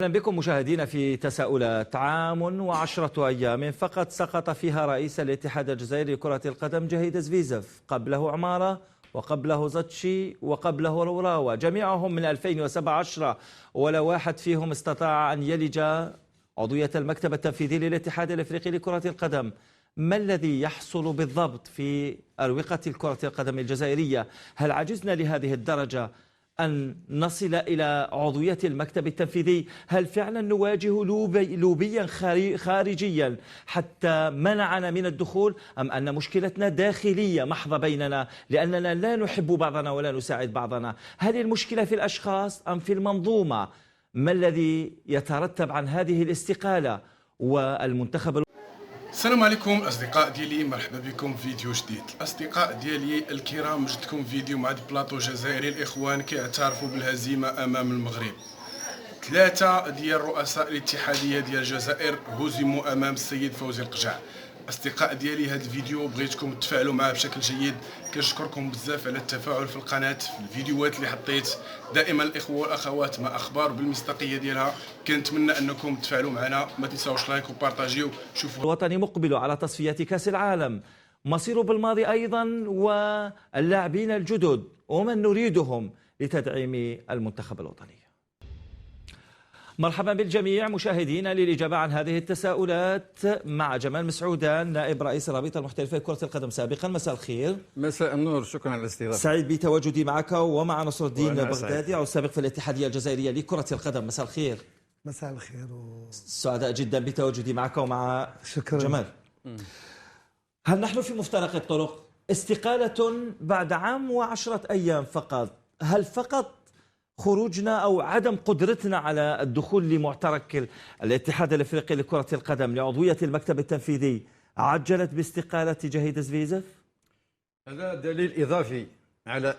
أهلا بكم مشاهدينا في تساؤلات. عام وعشرة أيام فقط سقط فيها رئيس الاتحاد الجزائري لكرة القدم جهيد زفيزف، قبله عمارة وقبله زتشي وقبله روراوة، جميعهم من 2017 ولا واحد فيهم استطاع أن يلج عضوية المكتب التنفيذي للاتحاد الافريقي لكرة القدم. ما الذي يحصل بالضبط في أروقة كرة القدم الجزائرية؟ هل عجزنا لهذه الدرجة أن نصل إلى عضوية المكتب التنفيذي؟ هل فعلا نواجه لوبيا خارجيا حتى منعنا من الدخول، أم أن مشكلتنا داخلية محضة بيننا لأننا لا نحب بعضنا ولا نساعد بعضنا؟ هل المشكلة في الأشخاص أم في المنظومة؟ ما الذي يترتب عن هذه الاستقالة والمنتخب؟ السلام عليكم الاصدقاء ديالي، مرحبا بكم في فيديو جديد. الاصدقاء ديالي الكرام، جدكم فيديو مع بلاطو جزائري. الاخوان كيعترفوا بالهزيمه امام المغرب. 3 ديال رؤساء الاتحاديه ديال الجزائر هزموا امام السيد فوزي القجع. اصدقاء ديالي، هذا الفيديو بغيتكم تفاعلوا معه بشكل جيد. كنشكركم بزاف على التفاعل في القناه، في الفيديوهات اللي حطيت. دائما الاخوه والاخوات مع اخبار بالمصداقيه ديالها. كنتمنى انكم تفاعلوا معنا، ما تنساوش لايك وبارطاجيو. شوفوا الوطني مقبل على تصفيات كاس العالم، مصير بالماضي ايضا واللاعبين الجدد ومن نريدهم لتدعيم المنتخب الوطني. مرحبا بالجميع مشاهدينا للإجابة عن هذه التساؤلات مع جمال مسعودان، نائب رئيس الرابطة المحترفة لكرة القدم سابقا. مساء الخير. مساء النور، شكرا على الاستضافة. سعيد بتواجدي معك ومع نصر الدين بغدادي، عضو سابق في الاتحادية الجزائرية لكرة القدم. مساء الخير. مساء الخير سعداء جدا بتواجدي معك ومع شكرا. جمال. هل نحن في مفترق الطرق؟ استقالة بعد عام و10 أيام فقط. هل فقط خروجنا أو عدم قدرتنا على الدخول لمعترك الاتحاد الافريقي لكرة القدم لعضوية المكتب التنفيذي عجلت باستقالة جهيد زفيزف؟ هذا دليل إضافي على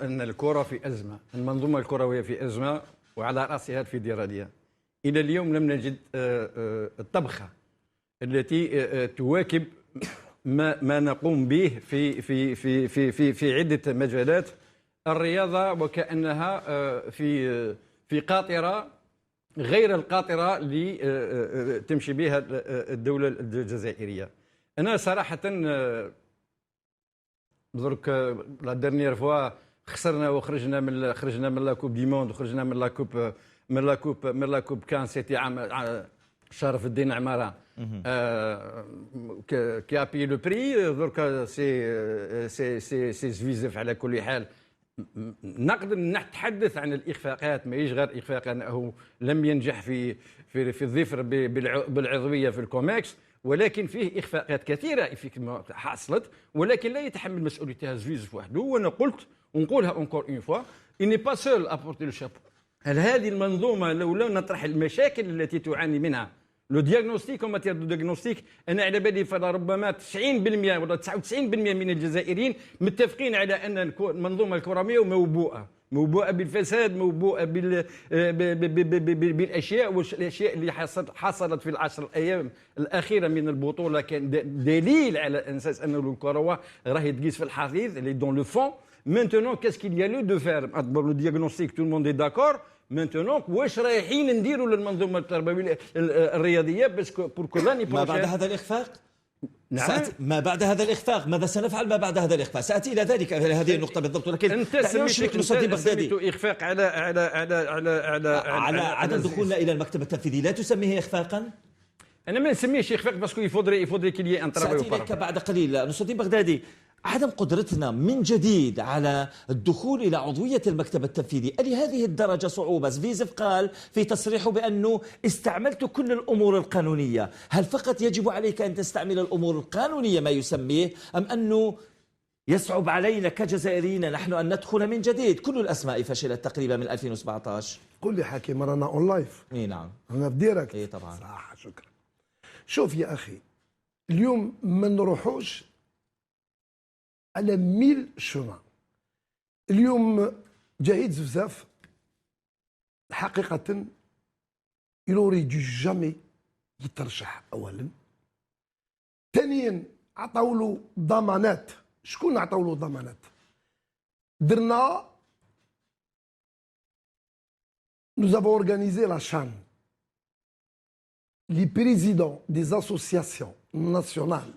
أن الكرة في أزمة، المنظومة الكروية في أزمة، وعلى رأسها الفيدرالية. إلى اليوم لم نجد الطبخة التي تواكب ما نقوم به في في في في في في عدة مجالات. الرياضة وكأنها في قاطرة غير القاطرة اللي تمشي بها الدولة الجزائرية. أنا صراحة درك لا ديرنيير فوا خسرنا وخرجنا من لا كوب دي موند، وخرجنا من لا كوب كان سيتي عام شرف الدين عمارة كي ابي لو بري. درك سي زفيزف. على كل حال نقدر نتحدث عن الاخفاقات، ماهيش غير اخفاق انه لم ينجح في الظفر بالعضويه في الكوميكس، ولكن فيه اخفاقات كثيره حصلت، ولكن لا يتحمل مسؤوليتها زفيزف وحده. وانا قلت ونقولها اونكور اون فوا، اني با سول ابورتي لو شابو. هل هذه المنظومه لولا نطرح المشاكل التي تعاني منها لو دياغنوستيك او ماتير دو دياغنوستيك، انا على بالي فربما 90% ولا 99% من الجزائريين متفقين على ان المنظومه الكرويه موبوءه بالفساد، موبوءه بالاشياء، والاشياء اللي حصلت في العشر الايام الاخيره من البطوله كان دليل على اساس انه الكروه راهي تقيس في الحضيض اللي دون لو فون. Maintenant, qu'est-ce qu'il y a lieu de faire? Le diagnostic, tout le monde est d'accord. Maintenant, واش رايحين نديروا للمنظومه التربويه الرياضيه باسكو لاني ما بعد هذا الاخفاق؟ نعم. ما بعد هذا الإخفاق ماذا سنفعل؟ ما بعد هذا الإخفاق سأتي إلى ذلك، إلى هذه النقطة بالضبط. ولكن انت سميته إخفاق على عدم دخولنا إلى المكتب التنفيذي، لا تسميه إخفاقا؟ أنا ما نسميهش إخفاق باسكو يفودري كيلي ان ترافاي. سأتي إليك بعد قليل. نصر الدين بغدادي، عدم قدرتنا من جديد على الدخول إلى عضوية المكتب التنفيذي لهذه الدرجة صعوبة. زفيزف قال في تصريحه بأنه استعملت كل الأمور القانونية. هل فقط يجب عليك أن تستعمل الأمور القانونية ما يسميه، أم أنه يصعب علينا كجزائريين نحن أن ندخل من جديد؟ كل الأسماء فشلت تقريبا من 2017. قل لي حكيم، رانا اون لايف. اي نعم، انا في ديريكت. اي طبعا. صح، شكرا. شوف يا أخي، اليوم ما نروحوش على 1000 شومان. اليوم جهيد زفزاف حقيقة يلوري دو جامي يترشح أولا. ثانيا عطاو له ضمانات. شكون عطاو له ضمانات؟ درنا nous avons organisé la CHAN les présidents des associations nationales,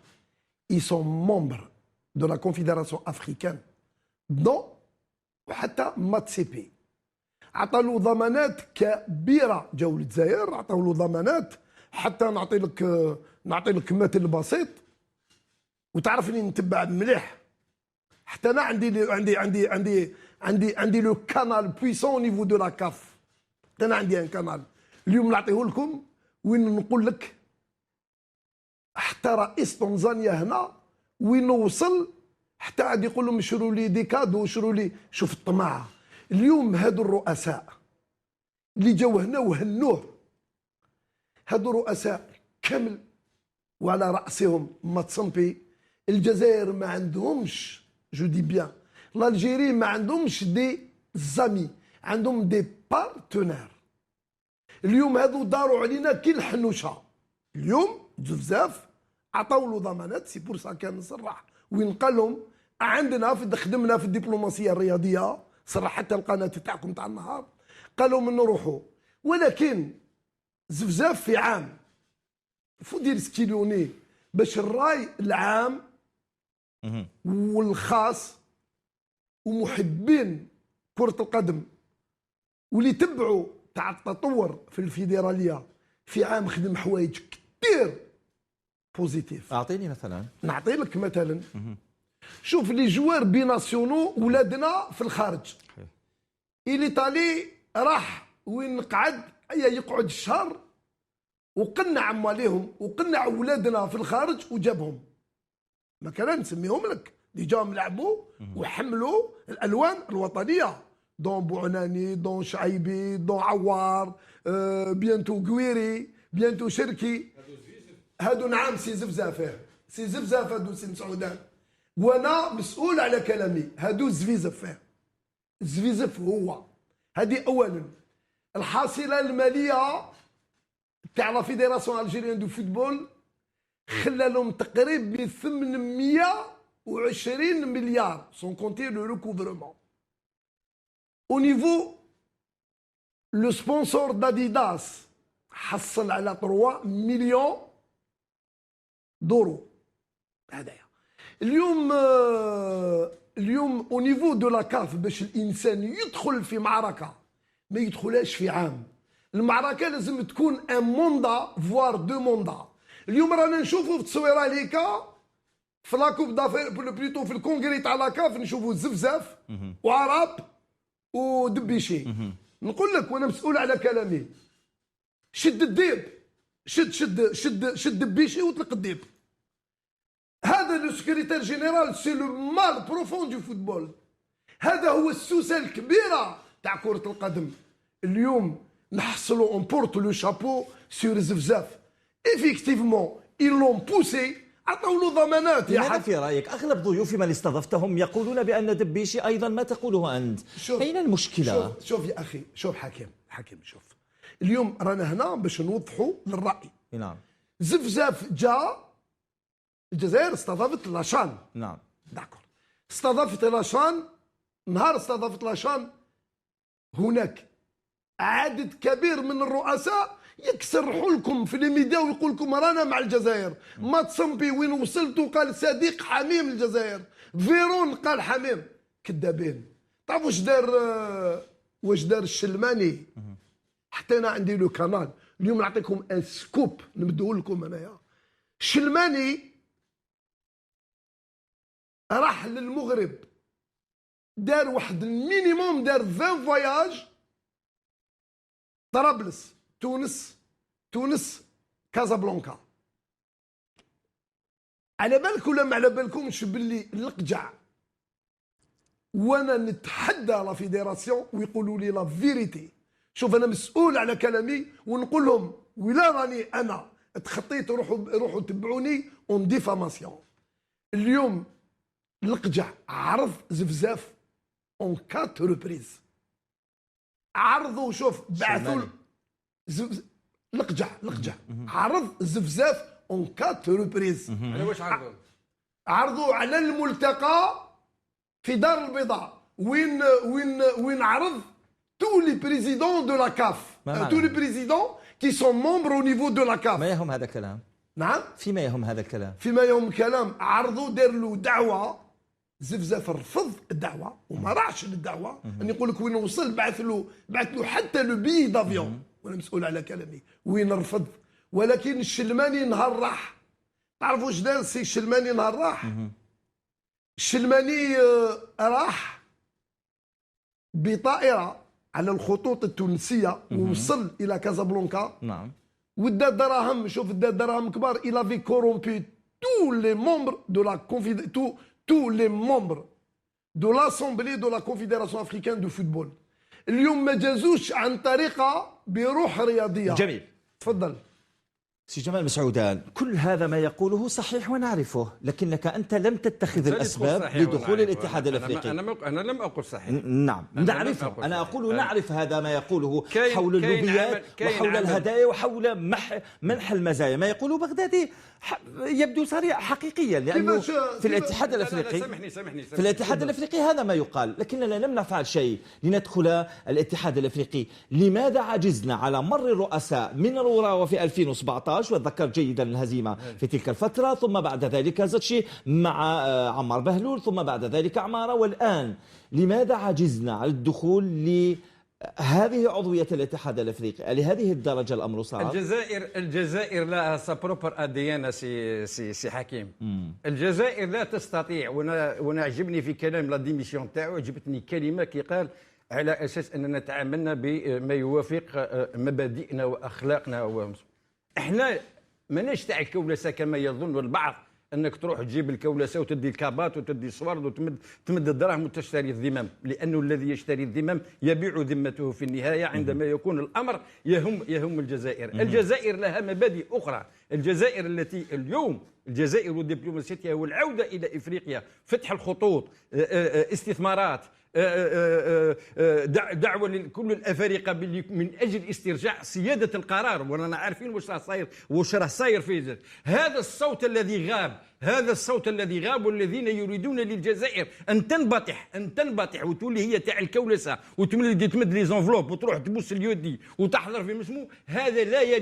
ils sont membres de la Confédération africaine, dont حتى ماتسيبي عطى له ضمانات كبيره. جاوا للجزائر عطاو له ضمانات. حتى نعطي لك مثل بسيط وتعرفني نتبع مليح. حتى انا عندي لو كانال بويسون نيفو دو لا كاف. حتى انا عندي ان كانال اليوم نعطيه لكم وين نقول لك حتى رئيس تنزانيا هنا وين وصل، حتى عاد يقول لهم شروا لي دي كادو شروا لي. شوف الطماعه اليوم. هادو الرؤساء اللي جاو هنا وهنوه، هادو الرؤساء كامل وعلى راسهم ماتسمبي. الجزائر ما عندهمش جو دي بيان، الجيري ما عندهمش دي زامي، عندهم دي بارتنير. اليوم هادو داروا علينا كي الحنوشه. اليوم بزاف عطاو له ضمانات. سي بور سا كان نصرح وين قال لهم عندنا خدمنا في الدبلوماسيه الرياضيه، صرح حتى القناه تاعكم تاع النهار، قالوا من نروحوا. ولكن زفزاف في عام فو دير سكيلوني باش الراي العام والخاص ومحبين كرة القدم واللي تبعوا تاع التطور في الفيدرالية في عام خدم حوايج كثير بوزيتيف. اعطيني مثلا. نعطي لك مثلا. شوف لي جوار بيناسيونو ولادنا في الخارج. الايطالي راح وين قعد يقعد الشهر وقنع ماليهم وقنع ولادنا في الخارج وجابهم. مثلا نسميهم لك اللي جاهم لعبوا وحملوا الالوان الوطنيه. دون بوعناني، دون شعيبي، دون عوار، بيانتو قويري، بيانتو شركي. هادو نعم سي زفزافه، سي زفزاف هادو سي مسعودان. وانا مسؤول على كلامي. هادو زفيزف. زفيزف هو هذه اولا. الحاصله الماليه تاع لا فيدراسيون الجيريان دو فوتبول خلى لهم تقريبا 820 مليار سون كونتي لو ريكوفرمون. او نيفو لو سبونسور داديداس حصل على 3 مليون دورو. هذايا اليوم او نيفو دو لا كاف باش الانسان يدخل في معركه ما يدخلهاش في عام. المعركه لازم تكون ان موندا فوار دو موندا. اليوم رانا نشوفوا في التصويره ليكا في لاكوب دافير بلوتو في الكونغري تاع لاكاف نشوفوا زفزاف وعرب ودبيشي. نقول لك وانا مسؤول على كلامي. شد الديب، شد دبيشي وطلق الديب. هذا لو سكرتير جينيرال سي لو مال بروفون دو فوتبول. هذا هو السوسه الكبيره تاع كره القدم. اليوم نحصلوا اون بورت لو شابو سور زفزاف. ايفيكتيفمون اي لون بوسي عطاو له ضمانات. يا لماذا في رايك اغلب ضيوف من استضفتهم يقولون بان دبيشي ايضا ما تقوله انت؟ اين المشكله؟ شوف يا اخي، شوف حكيم شوف. اليوم رانا هنا باش نوضحوا للراي. نعم. زفزاف جاء الجزائر استضافت لاشان. نعم. داكور. استضافت لاشان. نهار استضافت لاشان هناك عدد كبير من الرؤساء يكسرحوا لكم في الميديا ويقول لكم رانا مع الجزائر. ماتسمبي وين وصلتوا قال صديق حميم الجزائر. فيرون قال حميم. كذابين. تعرفوا واش دار الشلماني؟ حتى انا عندي له كانال اليوم نعطيكم ان سكوب نمدوه لكم انايا. الشلماني راح للمغرب دار واحد المينيموم، دار 20 فواياج. طرابلس، تونس، كازابلانكا. على بالك ولا ما على بالكمش باللي القجع وانا نتحدى لا فيدراسيون ويقولوا لي لا فيريتي. شوف انا مسؤول على كلامي ونقول لهم ولا راني انا تخطيت روحوا تبعوني اون ديفاماسيون. اليوم القجع عرض زفزاف اون 4 ريبريز. عرضوا شوف بعثوا القجع عرض زفزاف اون 4 ريبريز. على واش عرضوا؟ عرضوا على الملتقى في دار البيضاء وين عرض تو لي بريزيدون دو لا كاف. ما معنى؟ tous les présidents qui sont membres au niveau de la CAF. ما يهم هذا الكلام؟ نعم. فيما يهم هذا الكلام؟ فيما يوم كلام عرضوا دار له دعوه، زفزاف رفض الدعوه وما راحش للدعوه، ان يقول لك وين وصل بعث له حتى لو بي دافيون، وانا مسؤول على كلامي، وين رفض. ولكن الشلماني نهار راح، تعرفوا واش دار السي الشلماني نهار راح؟ الشلماني راح بطائره على الخطوط التونسيه ووصل الى كازابلانكا. نعم. ودا دراهم، شوف دا دراهم كبار. il avait corrompu tous les membres de la tous les membres de l'Assemblée de la Confédération africaine de football. اليوم ما جازوش عن طريقه بروح رياضيه. جميل. تفضل. سي جمال مسعودان، كل هذا ما يقوله صحيح ونعرفه، لكنك أنت لم تتخذ الأسباب لدخول الاتحاد الأفريقي. أنا لم أقل صحيح. نعم نعرفه، أنا أقول نعرف هذا ما يقوله حول اللوبيات وحول الهدايا وحول منح المزايا. ما يقوله بغدادي يبدو صريح حقيقيا، لأنه في الاتحاد الأفريقي في الاتحاد الأفريقي هذا ما يقال، لكننا لم نفعل شيء لندخل الاتحاد الأفريقي. لماذا عجزنا على مر الرؤساء من روراوا في 2017، واتذكر جيدا الهزيمة في تلك الفترة، ثم بعد ذلك زتشي مع عمار بهلول، ثم بعد ذلك عمارة، والآن لماذا عجزنا على الدخول لهذه عضوية الاتحاد الافريقي؟ لهذه الدرجة الامر صعب. الجزائر لها سا بروبر اديان سي حكيم. الجزائر لا تستطيع، وانا عجبني في كلام لا ديميسيون تاعو، عجبتني كلمة كي قال على اساس اننا تعاملنا بما يوافق مبادئنا واخلاقنا. احنا ماناش تاع الكولسه كما يظن البعض، انك تروح تجيب الكولسه وتدي الكابات وتدي الصورد وتمد الدراهم وتشتري الذمم، لانه الذي يشتري الذمم يبيع ذمته في النهايه عندما يكون الامر يهم الجزائر. الجزائر لها مبادئ اخرى. الجزائر التي اليوم الجزائر ودبلوماسيتها والعوده الى افريقيا، فتح الخطوط، استثمارات، دعوه لكل الافارقه من اجل استرجاع سياده القرار، ورانا عارفين واش راه صاير في هذا الصوت الذي غاب. هذا الصوت الذي غاب، والذين يريدون للجزائر ان تنبطح وتولي هي تاع الكولسه وتمد لي زونفلوب وتروح تبوس اليودي وتحضر في مسمو، هذا لا يليق